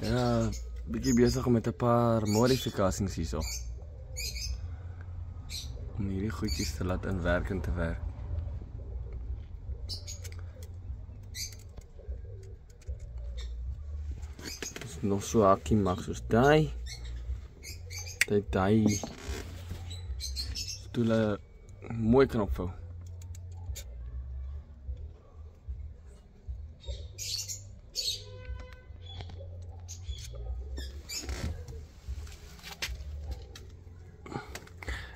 Ja, bietjie besig met 'n paar modifikasies hierso. Om hierdie goedjies te laat inwerk en te werk. Dis nog so hakkie maak soos daai. Daai stoele mooi kan opvou.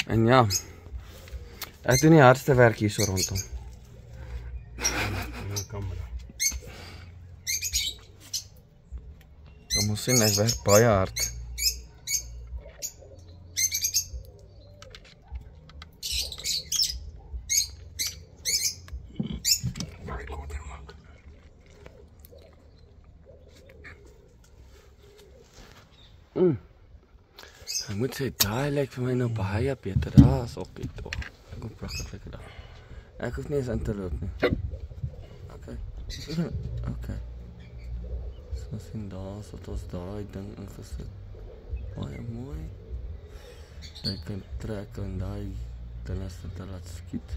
En ja, ek doen die hardste werk hier so rondom. Dan moet sien, ek werk baie hard. Ek moet sê, daai lyk vir my nou baie beter. Daar is ook iets toch. Ek kom prachtig lekker daar. Ek hoef nie eens in te loop nie. Okay. Okay. So sien daar, so het ons daai ding ingesit. Baie mooi. Jy kan trek en daai ding as dit te laat skiet.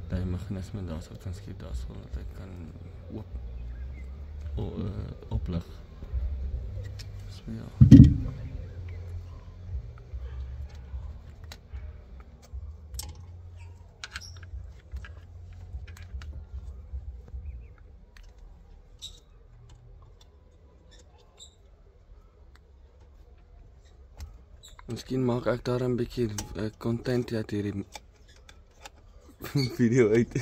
Die mechanisme daar so kan skiet daar so, dat hy kan oplig. So ja. Miskien maak ek daar 'n bietjie content uit hierdie video uit.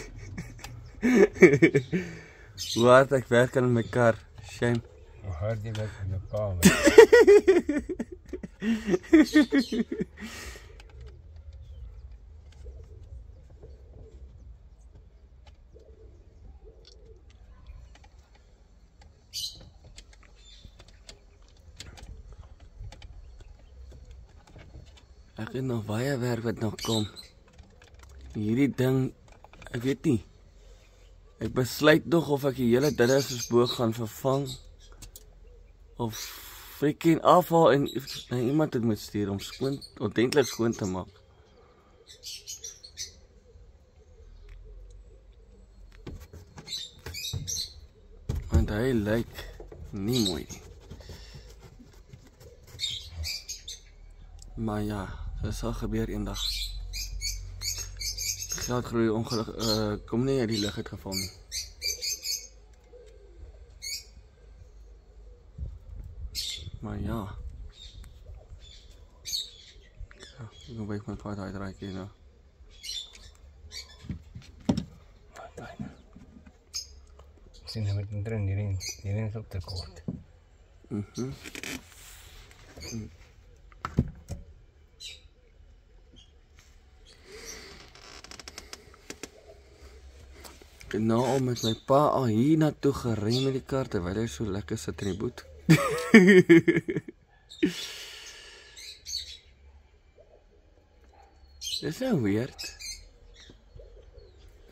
Hoe hard ek werk aan my kar, shame. Hoe hard jy werk aan jou kamer. Ek het nog baie werk wat nog kom. Hierdie ding, ek weet nie. Ek besluit nog of ek die hele dingesboog gaan vervang. Of freaking afhaal en iemand het moet stuur om ordentlik skoon te maak. Want hy lyk nie mooi nie. Maar ja, dit sal gebeur eendag. Geld groei ongelukkig kom nie uit die lug uitgeval nie. Maar ja. Ja, ek gaan byk my paard uitraak hier nou. Sien jy met die drin, hierin is ook te kort. Ek het nou al met my pa al hier naartoe gery met die kar terwyl hy so lekker sit in die boet. Dis nou weird.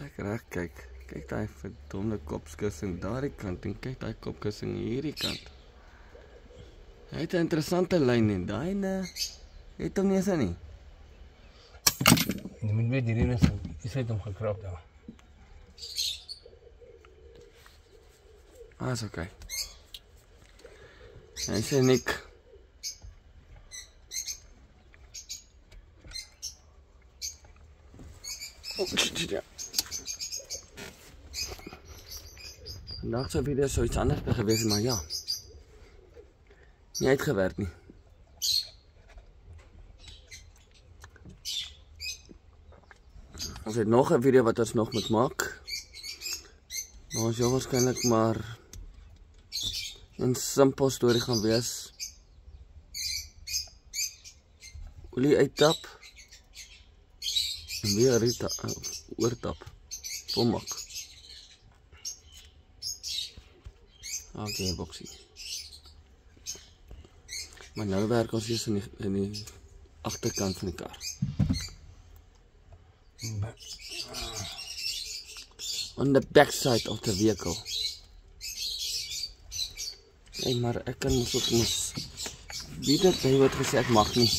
Ek reg kyk. Kyk daai verdomde kopkussing daardie kant en kyk daai kopkussing hierdie kant. Hy het 'n interessante lyn en daai het hom nie eens nie. Jy moet weet hierin is het hom gekrap daar. Ah, is okay. Hy sê nik. Ja. Vandaag sou video so iets anders gewees, maar ja. Nie uitgewerk nie. Ons het nog 'n video wat ons nog moet maak. Maar ons jou waarskynlik maar 'n simpel storie gaan wees. Olie uittap. En weer oortap. Volmaak. Okay, boksie. Maar nou werk ons eers in die agterkant van die kar. On the back side of the vehicle. Nee, maar ek kan mos ook mos. Wie dit hy wat gesê ek mag nie.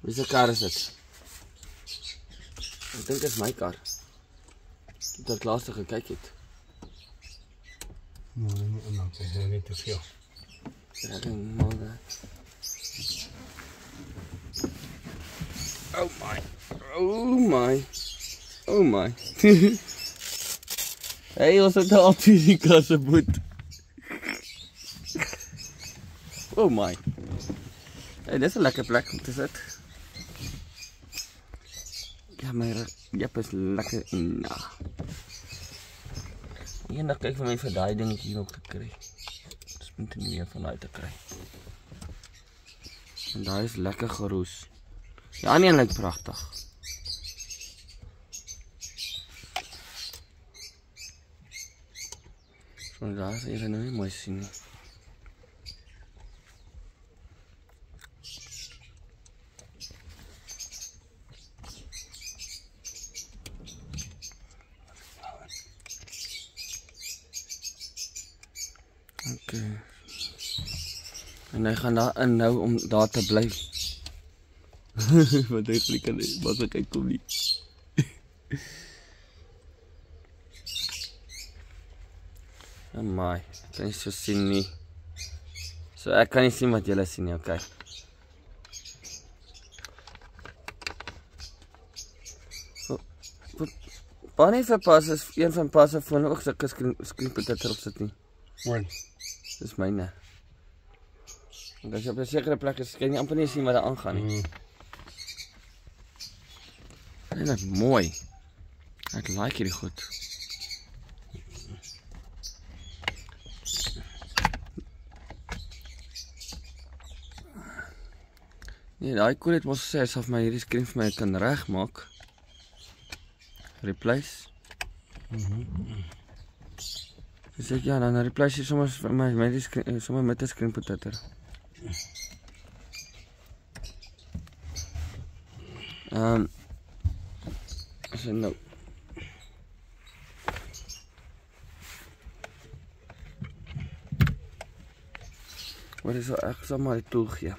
Wie se kar is dit? Ek dink dit is my kar. Dat ek laatste gekyk het. Nee, dit is net te veel. Ek dink maar dat. Oh my. Oh my. Oh my. Hey, ons het al die kasse boet. Oh my. Hey, dit is 'n lekker plek om te sit. Ja, my jep is lekker. Nou. Eendag kyk vir my vir daai dingetjie nog te kry. Dis moet nie meer van daai te kry. En daai is lekker geroes. Ja, nee, lyk pragtig. So daar is even nou nie mooi sien nie. Okay. En hy gaan daar in nou om daar te bly. Wat ek kan nie, wat ek kom nie. Amai, ek kan nie so sien nie. So ek kan nie sien wat julle sien nie, okay. Pannie vir pas is een van pas se fone ook sulke screen protector op sit nie. Waar? Dis myne. Want as jy op 'n sekere plek is, kan jy amper nie sien wat daar aangaan nie. Dit is mooi. Ek like hierdie goed. Nee, daai cool het mos gesê asof my hierdie skerm vir my kan regmaak. Replace. Dis ek ja, dan replace jy soms vir my met die skerm, sommer met 'n screen protector. So nou. Wat is ek sal maar die tool gee.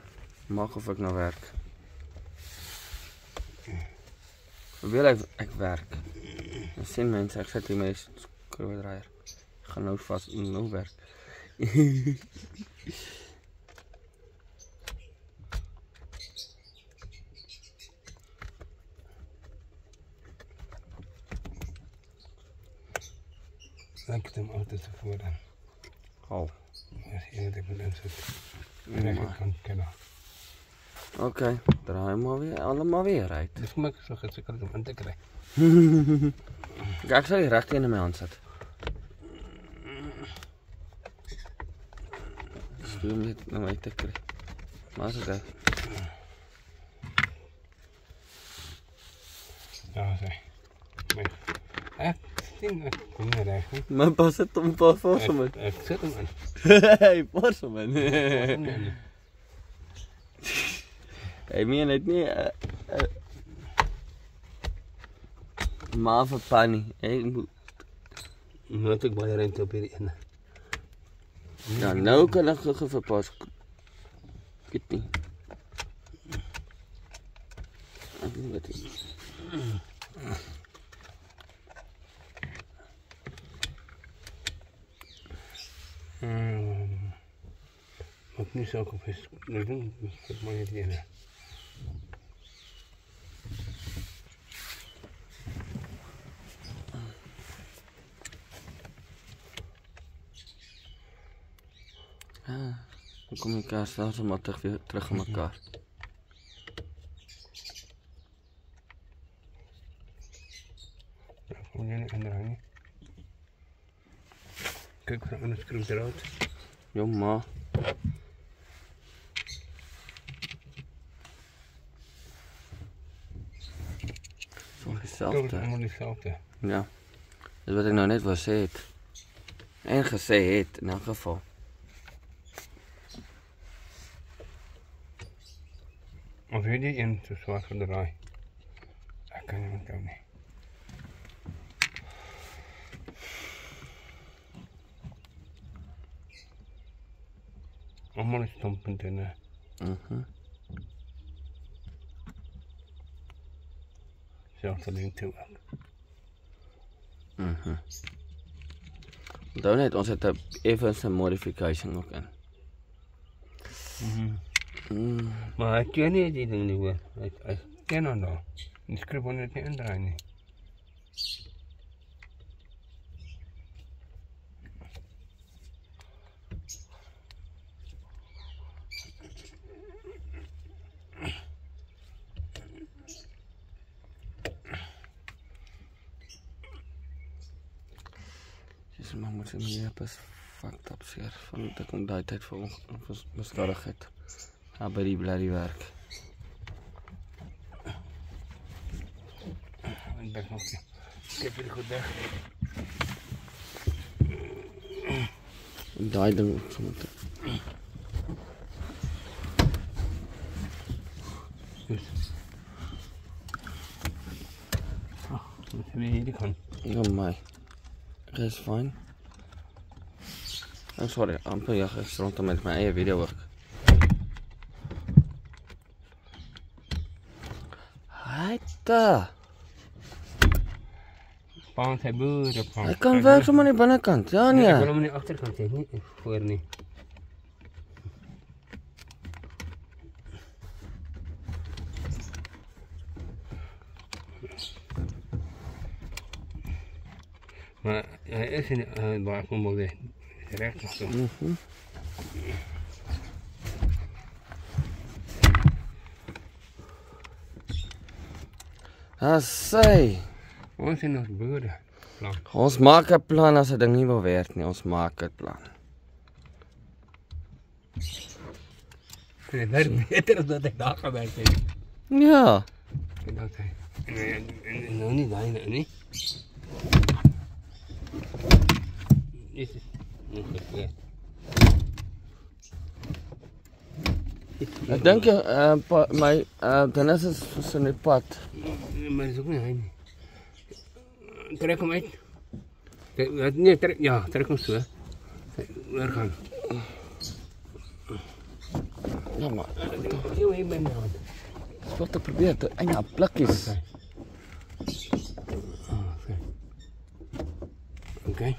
Maak of ek nou werk. Wil ek werk. Dan sien mense, ek sit hier met die skroewedraaier. Ek gaan nou vas nou werk. Ek het hem altyd vooraan. Oh. As jy net moet insit. En ek kan ken. Okay, draai maar weer, allemaal weer uit. Dis vir my so geseker om in te kry. Ek sal die regte een in my hand sit. Stuur net na my te kry. Maar so dit. Ja, sê. Ek sien ek kom nie reg nie. Maar pas dit om pas hom in. Ek sit hom in. Hey, pas hom in. Hy meen dit nie maar vir Pannie. Ek moet Moet ek baie ruimte op hierdie ene. ja, nou kan ek gou verpas. Weet nie. Ek weet nie. Maak nie saak of hy nou doen, vir my hierdie ene. Dan kom die kaas automatisch weer terug in mekaar. Ja, kom jy nie indraai nie. Kyk vir 'n ander skroef eruit. Jo, ma. So hetzelfde. Allemaal dieselfde. Ja. Dis wat ek nou net wou sê het. En gesê het in elk geval. Of hierdie een so swart gedraai. Ek kan nie onthou nie. allemaal stompunten. Zelfs alleen toe ook. Onthou net, ons het even 'n modification ook in. Maar hij ken niet die ding niet hoor. Hij ken dat nog. Die skrif kon het niet indraaien. Nie. Jezus, maar moet je meneer pas fucked up seer van dat ek daai tyd vir onbeskadigheid by die bloody werk. Ik ben nog niet. Ik heb hier goed weg. Daai ding ook so moet. Dus. Moet je weer hier gaan. Oh my. Okay, is fine. I'm sorry, amper ja gisterond met my eie video ook. Haita. Paant hy boere paant. Hy kan werk sommer aan die binnekant. Ja nee. Ik wil hem aan die achterkant hê, nie voor nie. Maar hij is in de balkon weer recht of zo. Sê. Ons is nog boere. Ons maak 'n plan as 'n ding nie wil werk nie. Ons maak 'n plan. Ik vind het beter dan dat ik daar gewerkt heb. Ja. Dat hij. En nou niet daar, niet. Dit is nog verkeerd. Ek dink my Dennis is so net pad. Maar dat is ook niet hij. Trek hem uit. Nee, trek hem zo. Waar gaan? Ja maar. Heel even bij mij. Wat te probeer te ja, plakkies. Oké.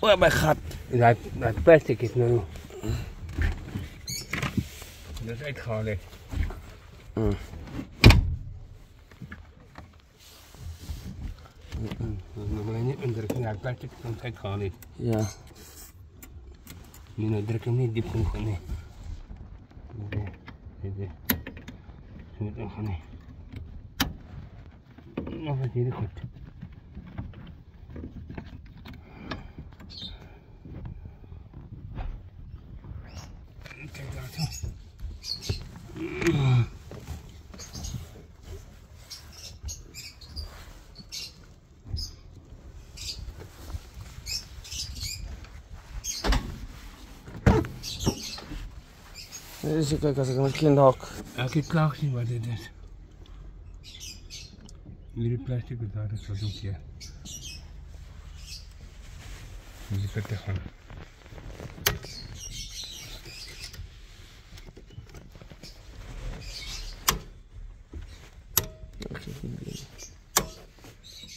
Oh my god. Dat plastic is nou. Dat is uitgehaald. Dan wil je niet indrukken. Ja, plastic is uitgehaald. Ja. Nu druk hem niet diep genoeg. Nee. Dit. Zo nog niet. Nog wat hier goed. Kijk daar zo. Dus kijk als ik met kindhok. Ik heb klaar gezien wat dit is. Hierdie plastic wat daar is, wat ook hier. Moet je verder gaan.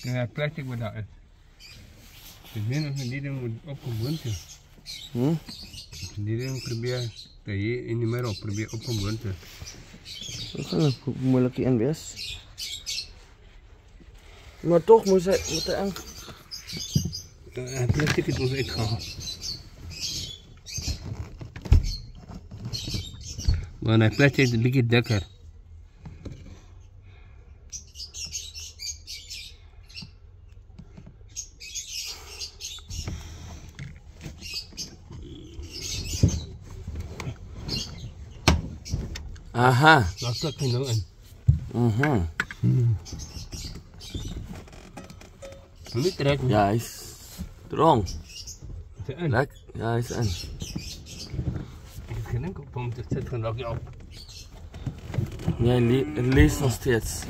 Ja, plastic wat daar is. Ik weet nog die ding moet opgewoond worden. Die ding probeer dat je in die middel probeer opgewoond worden. Dat gaan een moeilijke in wees. Maar toch moet hij plastic is ons uitgehaald. Maar dat plastic is een beetje dikker. Aha. Dat plak je nou in. Niet trekken. Ja, is strong. Is hy in? Lekker. Ja, hy is in. Ek het gedink op hom te sit van dalk op. Ja, hy lees nog steeds.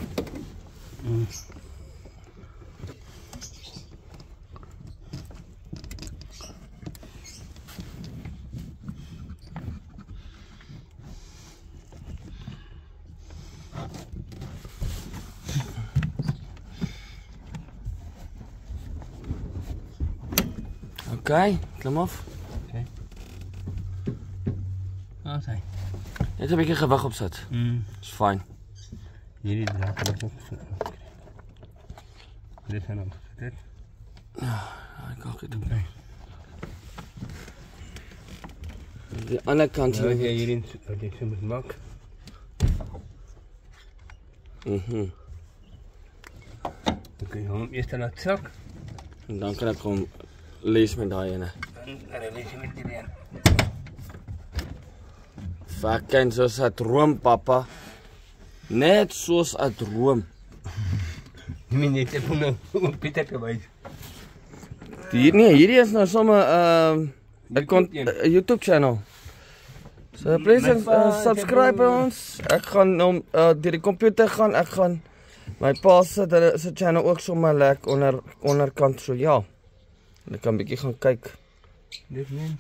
Oké, klim af. Okay. Waar is hy? Net 'n bietjie gewig opsit. Is fyn. Hierdie draak het ek ook dit zijn ook dit. Ja, ik kan het doen. Okay. De andere kant Ja, jy hierin dit so moet maak. Dan kun je hom eerst laat sak. En dan kan ik gewoon lees met daai ene. En dan lees je met die een. Fucking soos 'n droom, papa. Net soos 'n droom. Jy meen net ek moet nou Pieter gewys. Hierdie is nou sommer 'n YouTube channel. So please subscribe by ons. Ek gaan nou deur die komputer gaan, ek gaan my pa se channel ook sommer lekker onderkant so ja. En ek kan 'n bietjie gaan kyk. Dit meen.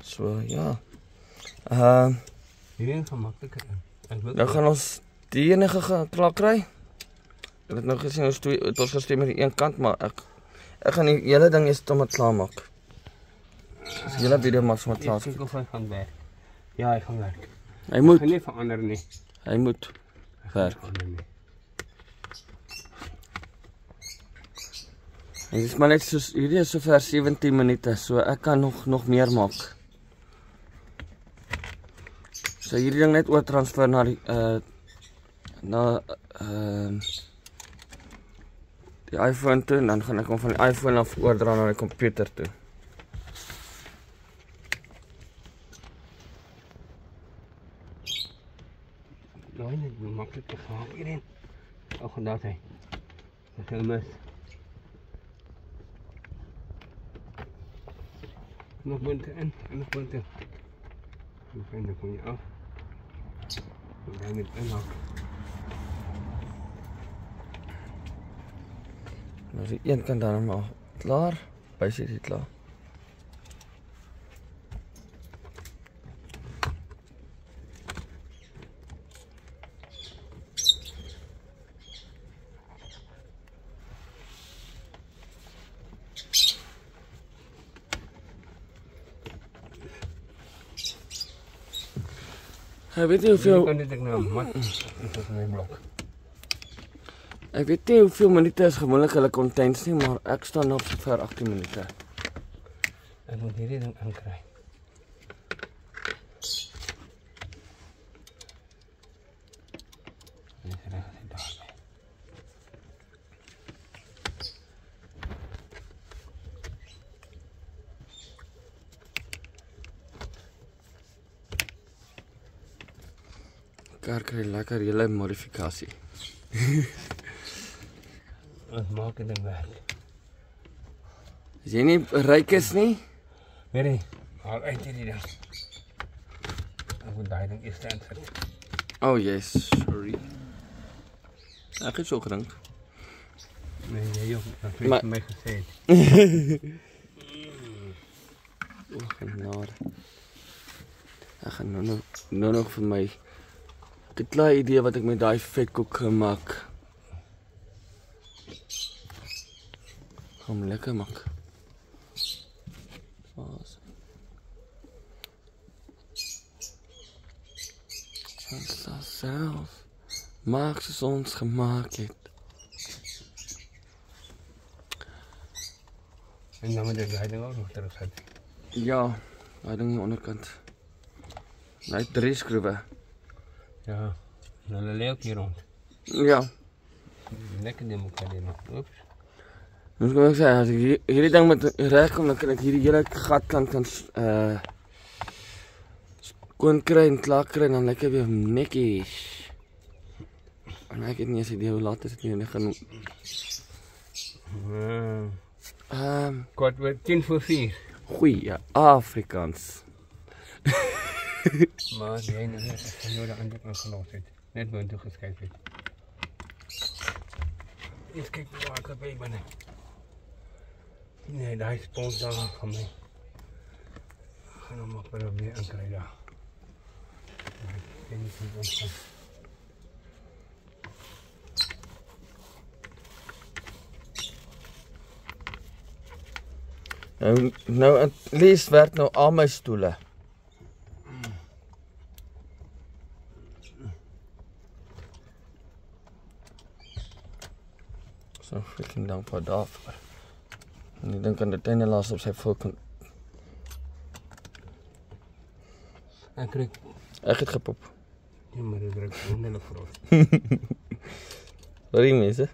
So ja. Hierin gaan makliker in. Nou gaan ons die enige klaar kry. Ek het nou gesien ons gestem met die een kant, maar ek gaan die hele ding eers sommer klaar maak. Dus die hele video mag sommer klaar. Ek kyk of hy gaan werk. Ja, hy gaan werk. Hy moet. Hy gaan nie verander nie. Hy moet werk. En dit is maar net soos hierdie is sover 17 minute, so ek kan nog meer maak. So hierdie ding net oortransfer na die die iPhone toe en dan gaan ek hom van die iPhone af oordra na die komputer toe. Nou, dit is maklik te gaan hierin. Oh, gedaan hy. Dit is mis. Nog punte in, en nog punte. Dan vind ik je af. Dan ga je het inhakken. Nou die een kant dan maar klaar. Bys dit klaar. Ek weet nie hoeveel kan dit ek nou mat. Dit is my blok. Ek weet nie hoeveel minute is gewoonlik hulle contents nie, maar ek staan op vir 18 minute. Ek moet hierdie ding inkry. Dit is reg daar. Kar kry lekker hele modifikasie. Ons maak dit werk. As jy nie ryk is nie, weet jy, haal uit hierdie ding. Ek moet daai ding eers insit. Oh yes, sorry. Ek het so gedink. Nee, jy ook, dat het vir my gesê het. O, genade. Ek gaan nou nog vir my 'n klein idee wat ek met daai vetkoek gemaak. Kom lekker maak. Ons self maak soos ons gemaak het. En dan moet ek daai ding ook nog terugsit. Ja, daai ding aan die onderkant. Hy 3 skroewe. Ja, en hulle lê ook hier rond. Ja. Lekker ding moet jy nog. Oeps. Dus kom ek sê, as ek hierdie ding met reg kom, dan kan ek hierdie hele gatkant kan skoon kry en klaar kry en dan lekker weer netjies. En ek het nie eens idee hoe laat is dit nie, en ek gaan Kwart oor 3:50. Goeie Afrikaans. Maar jy nou net as jy nou die ander kant gelos het. Net boontoe geskuif het. Eens kyk waar ek by binne. Nee, daai spons daar van my. Gaan hom maar probeer inkry daar. En ek sien ons. Nou at least werk nou al my stoele. So freaking dankbaar daarvoor. En ek dink aan die tenne laas op sy volk. Ek het gepop. Ja, maar dit druk wonderlik vir ons. Wat die mense?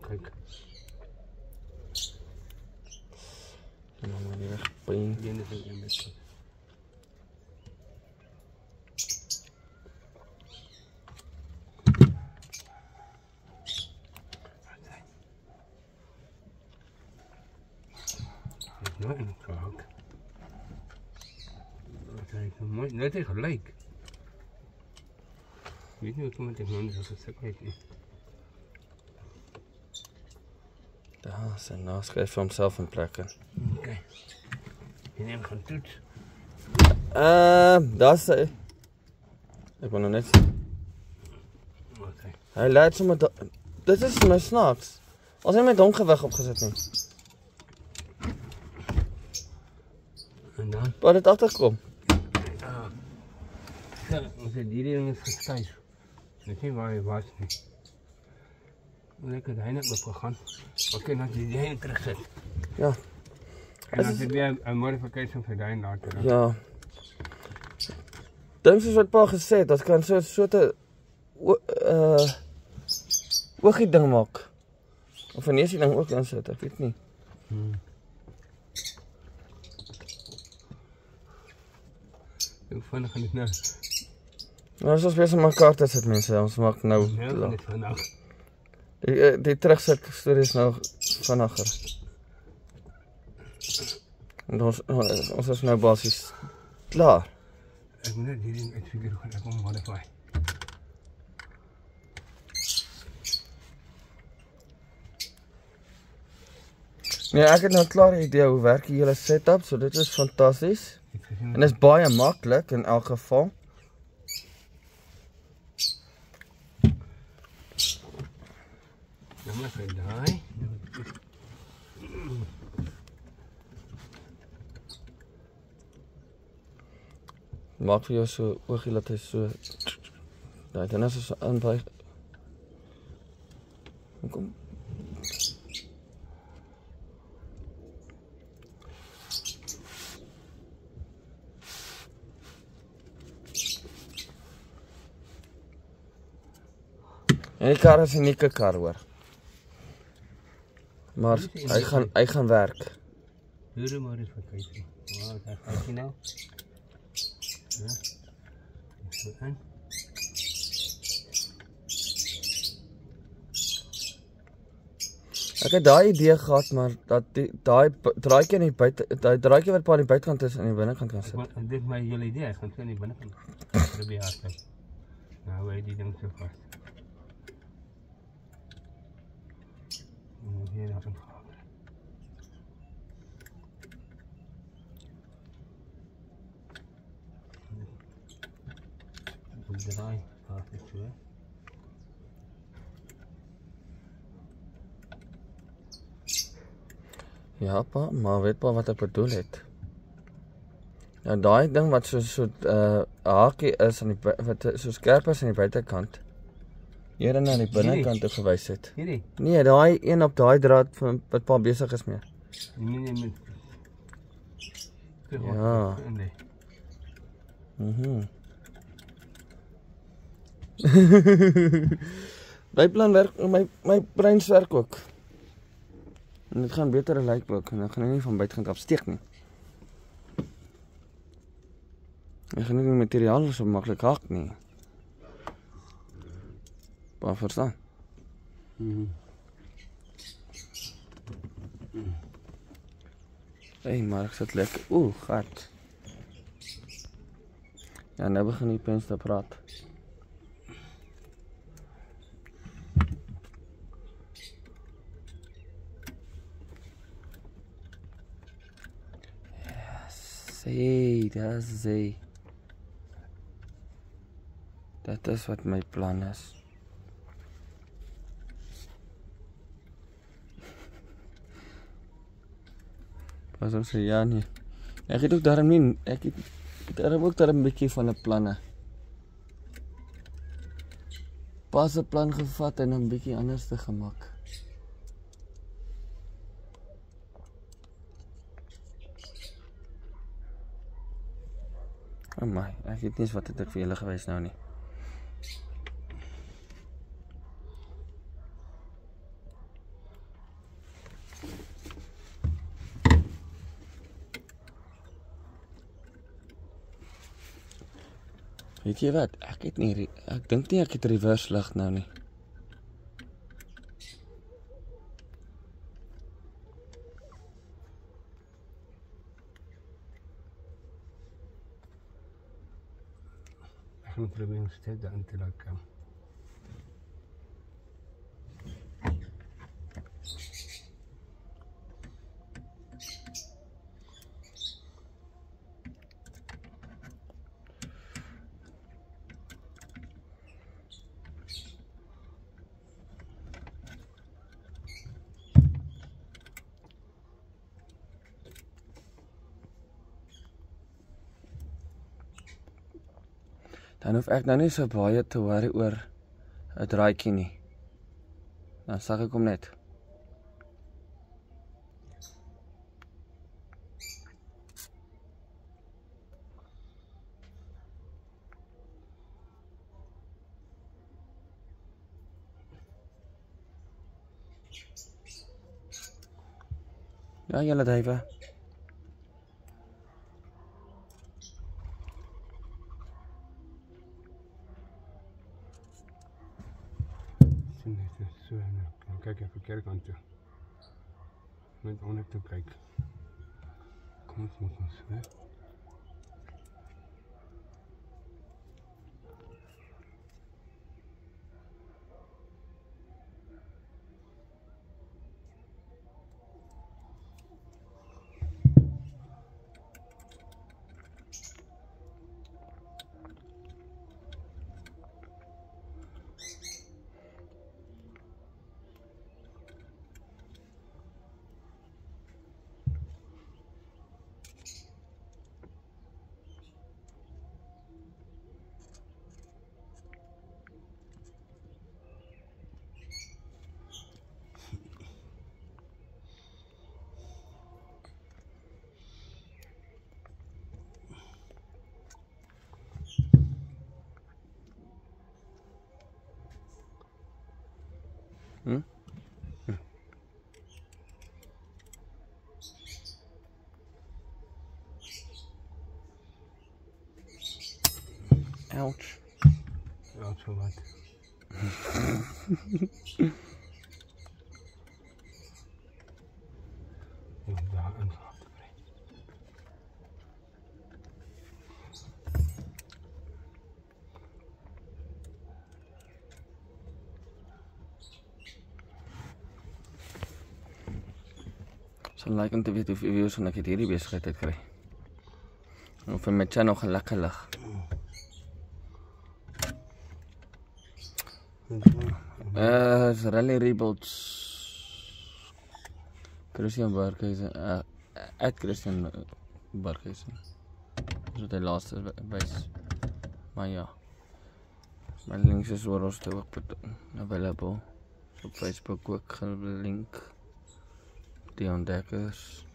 Kijk. En dan maar die wegpijn. Die ene vind je met. Nou in het gehakt. Dat is mooi. Net is gelijk. Ik weet niet hoe het met die zo stuk weet niet. Ja, zijn naast skryf vir homself in plekke. Okay. Je neemt gaan toets. Daar's hy. Ek wil nou net sê. Okay. Hy laat sommer dit is my snaaks. As hy met hom gewig opgesit nie. En dan? Waar dit agterkom. Ons het hierdie ding is geskuif. Ek weet nie waar hy was nie. Ek het hy net opgegaan. Okay, dan die hy terugsit. Ja. En dan het weer 'n modification vir daai later. Ja. Dink soos wat pa gesê het, dat kan so 'n soort oogie ding maak. Of 'n neusie ding ook insit, ek weet nie. Hoe vinnig gaan dit nou? Nou, as ons besig om mekaar te sit mense, ons maak nou Ja, dit vandag. Die terugsit storie is nou vinniger. En ons is nou basies klaar. Ek moet net hierdie uitfigure gaan ek hom modify. Nee, ek het nou 'n klare idee hoe werk die hele setup, so dit is fantasties. En dit is baie maklik in elk geval. Dan moet ek daai. Maak vir jou so oogie laat hy so. Daai dan is so aanbuig. Kom. En die kar is 'n unieke kar hoor. Maar hy gaan werk. Hoor maar eens wat kyk. Waar is hy nou? Ja. So aan. Ek het daai idee gehad, maar dat daai draaitjie aan die buite, daai draaitjie wat pa aan die buitekant is aan die binnekant kan sit. Dit is my hele idee, ek gaan so aan die binnekant probeer hardloop. Nou hy die ding so vas. Hier nog een vraag. Draai, pas het so. Ja pa, maar weet pa wat ek bedoel het. Ja, daai ding wat so hakie is aan die wat so skerp is aan die buitekant. Hier aan die binnekant toe gewys het. Hierdie. Nee, daai een op daai draad wat pa besig is mee. Nee. Ja. My plan werk, my brein werk ook. En dit gaan beter lyk ook, en dan gaan hy nie van buitekant afsteek nie. Hy gaan nie die materiaal so maklik hak nie. Maar verstaan? Hey, maar ek sit lekker. Gat. Ja, nou begin die pens te praat. Sê, dat sê. Dit is wat my plan is. Pas op sê ja nie. Ek het ook daarom nie, ek het daarom ook daar 'n bietjie van 'n planne. Pas 'n plan gevat en 'n bietjie anders te gemaak. Oh my, ek weet nie eens wat het ek vir julle gewys nou nie. Weet jy wat, ek dink nie ek het reverse lig nou nie. Ek gaan probeer om steeds daarin te laat kom. Dan hoef ek nou nie so baie te worry oor 'n draaitjie nie. Dan sag ek hom net. Ja, julle duiwe. So, dan kyk ek verkeerde kant toe. Net onder toe kyk. Kom ons moet ons, hè? Ouch. Ja, so wat. Om daar in te brengen. Sal like om te weet hoeveel views van ek het hierdie besigheid uitkry. Of vir my channel gaan lekker lig. Rally Rebuilds. Christian Barkhuizen. At Christian Barkhuizen. Dis wat hy laaste wys. Maar ja. My links is oral ook available. Op Facebook ook gelink. Die ontdekkers.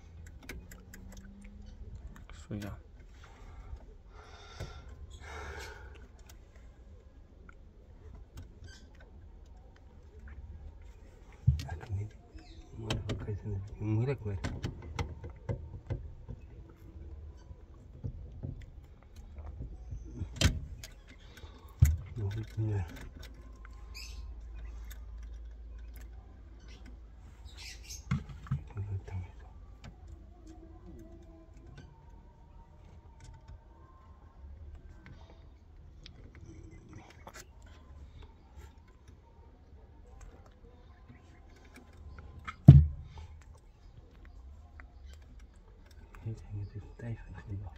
So ja. Ek niet. Maar ook is moeilijk weer. Nog iets meer. Het is tijd van de dag.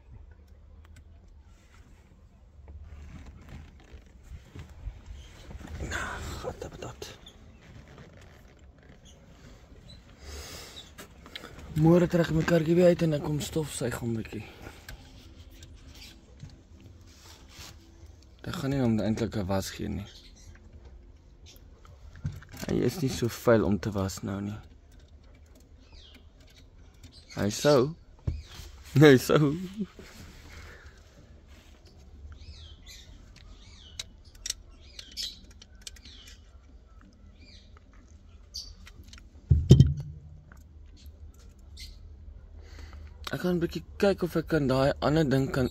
Wat heb dat? Môre trek ek my karretjie weer uit en ek kom stofsuig 'n bietjie. Dit gaan nie om eintlik 'n was gee nie. Hy is nie so vuil om te was nou nie. Hy sou. Nee, sou. Ek gaan 'n bietjie kyk of ek kan daai ander ding kan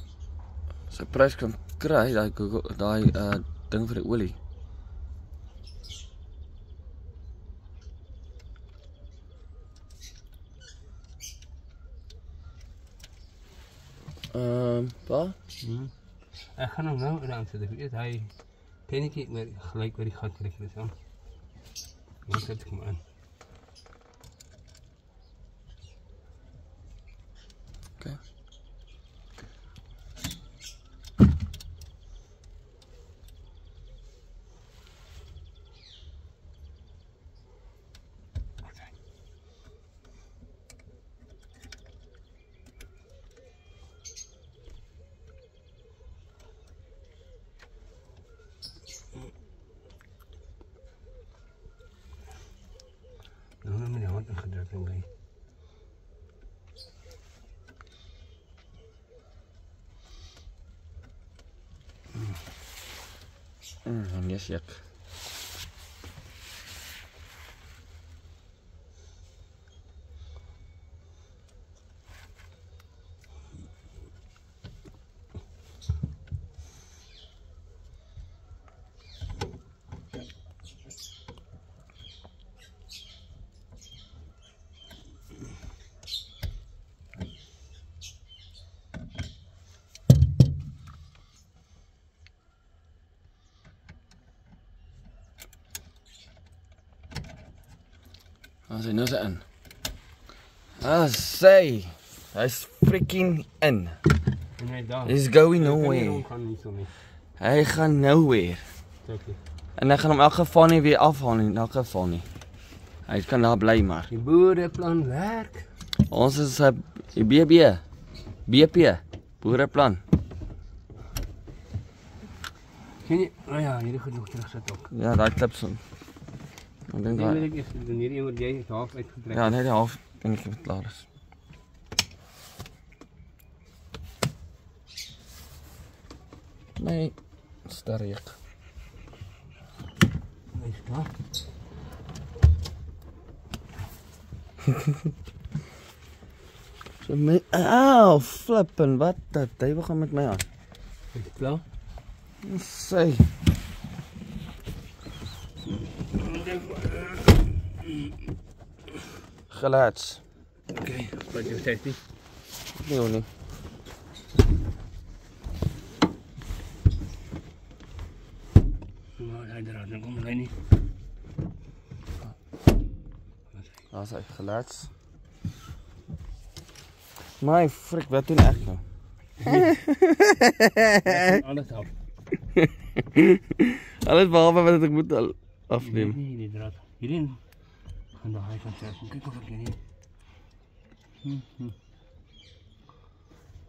sy prys kan kry, daai ding vir die olie. Pa? Ek gaan hom nou aan sit. Ek weet hy pennetjie met gelyk oor die gat trek is aan. Wat sit ek maar aan. Okay. Nou met die hand ingedruk en bly. Yes, ek. As hy nou sy in. Sê, hy's freaking in. En hy daar. He's going nowhere. Hy gaan nowhere. En ek gaan hom in elk geval nie weer afhaal nie, in elk geval nie. Hy kan daar bly maar. Die boereplan werk. Ons is BP, boereplan. Ken jy? Oh ja, hierdie goed nog terug sit ook. Ja, daai klips. Ek dink daai. Ek is hierdie moet jy half uitgetrek. Ja, net die half dink ek het klaar is. Nee, sterk. Is klaar. So my flippen, wat dat? Hy wil gaan met my aan. Is klaar? Sê. Gelats. Okay, wat jy sê dit? Nee hoor nie. Maar hy draai dan kom hy nie. Daar's hy gelats. My frik, wat doen ek nou? Alles af. Alles behalwe wat ek moet afneem. Nee, die draad. Hierin gaan daar hy van sê. Kyk of ek nie.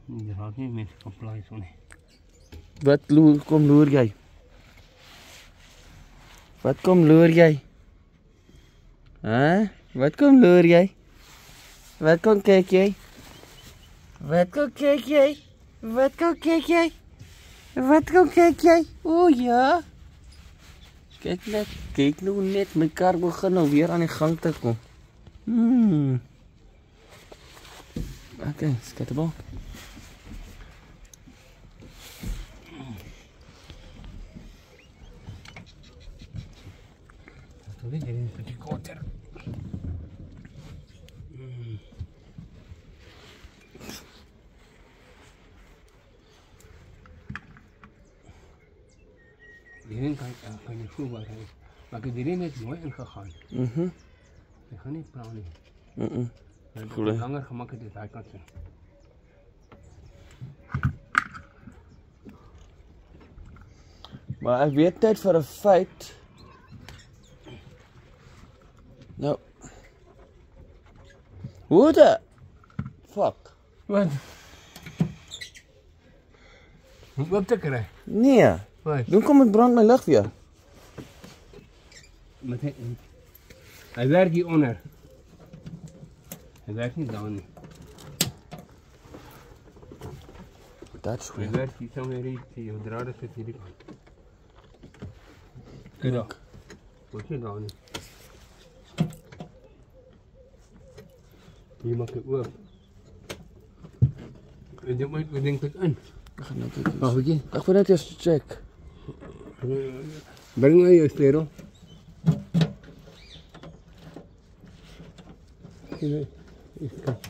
Die draad nie met comply so nie. Wat kom loer jy? Wat kom loer jy? Hè? Wat kom loer jy? Wat kom kyk jy? Wat kom kyk jy? Wat kom kyk jy? Wat kom kyk jy? O ja. Kyk nou net, my kar begin nou weer aan die gang te kom. Okay, skatebal. Dit is een beetje korter. Hierin kan je voelbaar rijden. Maar hierin is mooi ingegaan. Je gaat niet praten. Het is langer gemakkelijk dit hij kan zijn. Maar ek weet net vir 'n feit. Nou. Hoe de fuck? Wat? Moet op te krijgen. Nee. Wat? Doen kom ek brand my lig weer. Met hij werkt hieronder. Hij werkt niet daar niet. That's Hij weird. werkt hier zo weer hier. Je draden zit hier. Kijk dan. Wat je daar niet. Hier maak ik op. En dit moet ik denk ik in. Ek gaan nou kyk. Mag ik je? Ek wil net eers check. Breng maar je sleutel. Hier is het kast.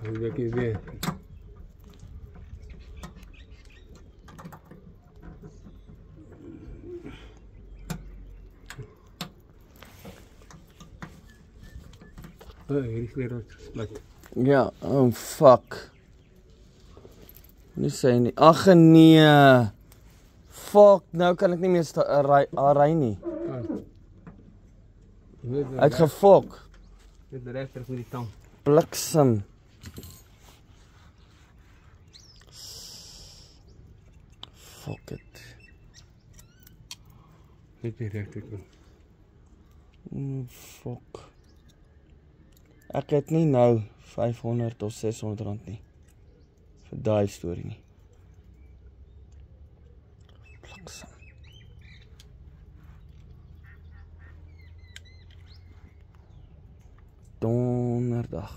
Dan werk je weer. Hier is weer wat. Ja, oh fuck. Nie sê nie. Ag nee. Fuck, nou kan ek nie meer ry nie. Uitgefok. Dit rechter met die tang. Bliksem. Fuck it. Dit die rechter. Fuck. Ek het nie nou 500 of 600 rand nie. Vir daai storie nie. Bliksem. Donderdag.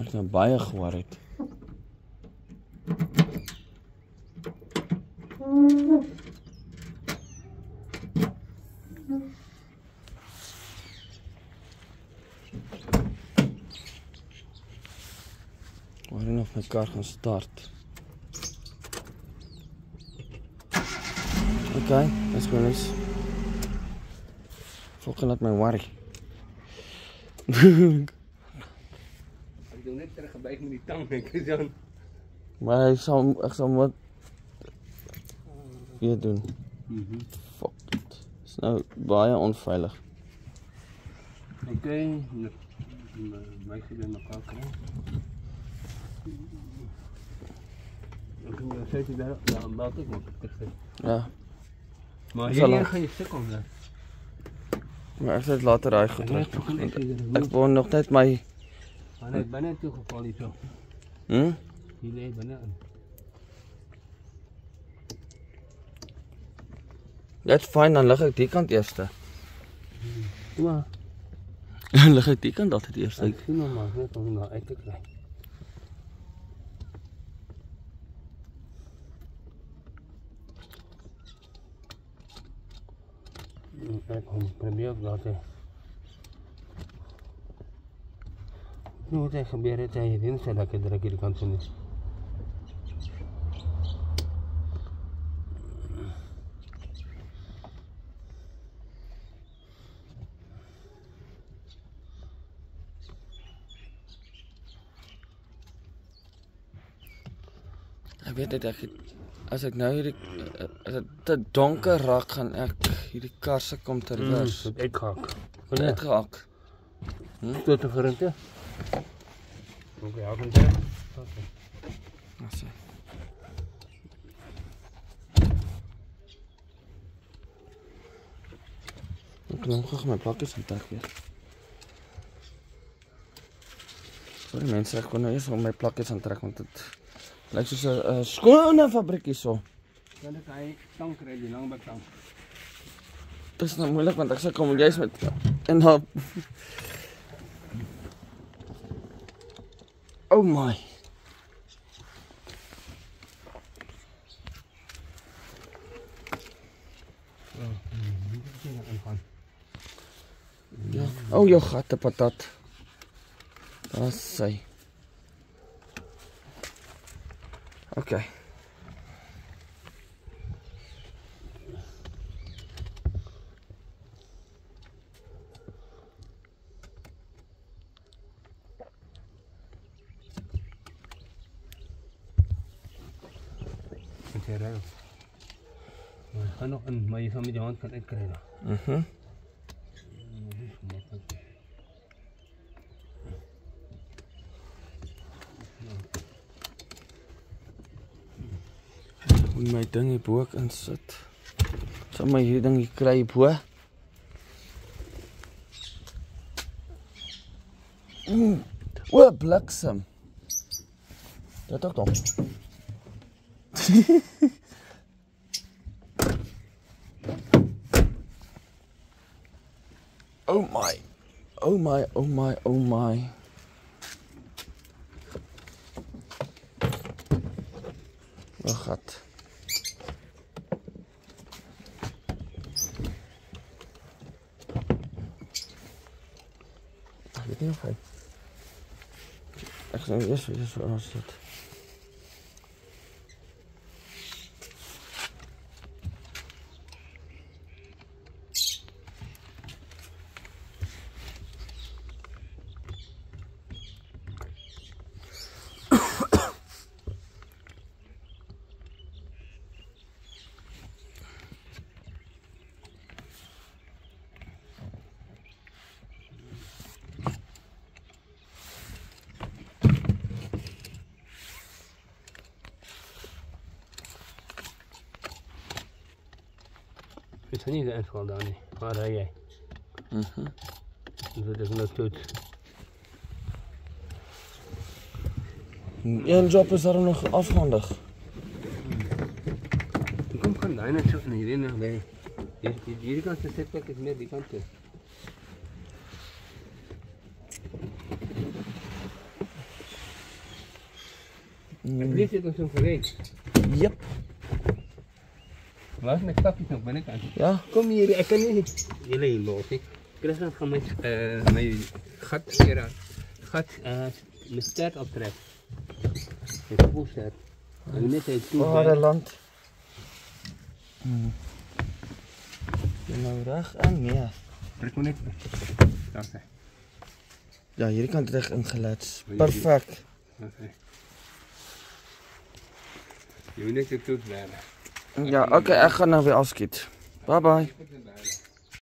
Ek nou baie gehoor het. Waarin of my kar gaan start. Okay, dis goed is. Fucking laat my worry. Ik doe net teruggebuigd met die tang, denk ik zo. Maar ek sal wat hier doen. Fuck it. Is nou baie onveilig. Oké, my goed in elkaar krijgen. Dan zet je daar, ja, een belt ook nog. Ja. Maar Zal hier er- ga je stuk om daar. Maar ek sal dit later raai goed Ja, terug. toch een beetje Ek wou nog net my Maar hij is bijna toegevallen hier zo. Hier leed bijna. That's fine, dan lig ek die kant eerste. Maar Dan lig ek die kant altyd eerste. ik zie nog maar net om naar uit te krijgen. Ik probeer ook dat nu moet ik gebeuren dat je erin zet dat je er de kant van is. Ek weet net as ek nou hierdie as dit te donker raak gaan ek hierdie kar se kom ter rus. Dat uitgehakt. Uitgehak. Tot de verrente. Oké, hou hem daar. As hy. Ek kan hom gou my plakkies aantrek weer. Sorry mense, ek kon nou eers om my plakkies aantrek want dit lyk soos 'n skone fabriekie so. Dan ek hy tang kry die lang tang. Dit is nou moeilik want ek sê kom jy's met en dan oh my. Ja, oh jou gatte patat. Daar is sy. Okay. Maar ik ga nog een, maar je zal met je hand kan uitkrijgen. Moet my ding hier bo insit. Sal my hierdie ding hier kry bo. O, bliksem. Dit ook dan. Oh my. Oh my, oh my, oh my. Oh god. Ik weet niet of hij. Ik ga eerst zo als dat. Het is niet de uitval daar niet. Waar rij jij? Dat is nog goed. Een job is daarom nog afhandig. Ik kom gewoon daar net zo en hierin nog bij. Hierdie kant se setback is meer die kant toe. Ek lees dit ons so gereed. Yep. Waar is my stappies nog binnekant? Ja. Kom hier, ek kan nie julle hier los nie. Christian gaan my gat hier aan. Gat my stert optrek. Ek voel stert. En net hy toe. Waar land. Jy nou reg in? Nee. Trek hom net. Daar sê. Ja, hierdie kant reg ingelaat. Perfek. Okay. Jy moet net toe bly. Ja, okay, ek gaan nou weer afskiet. Bye bye.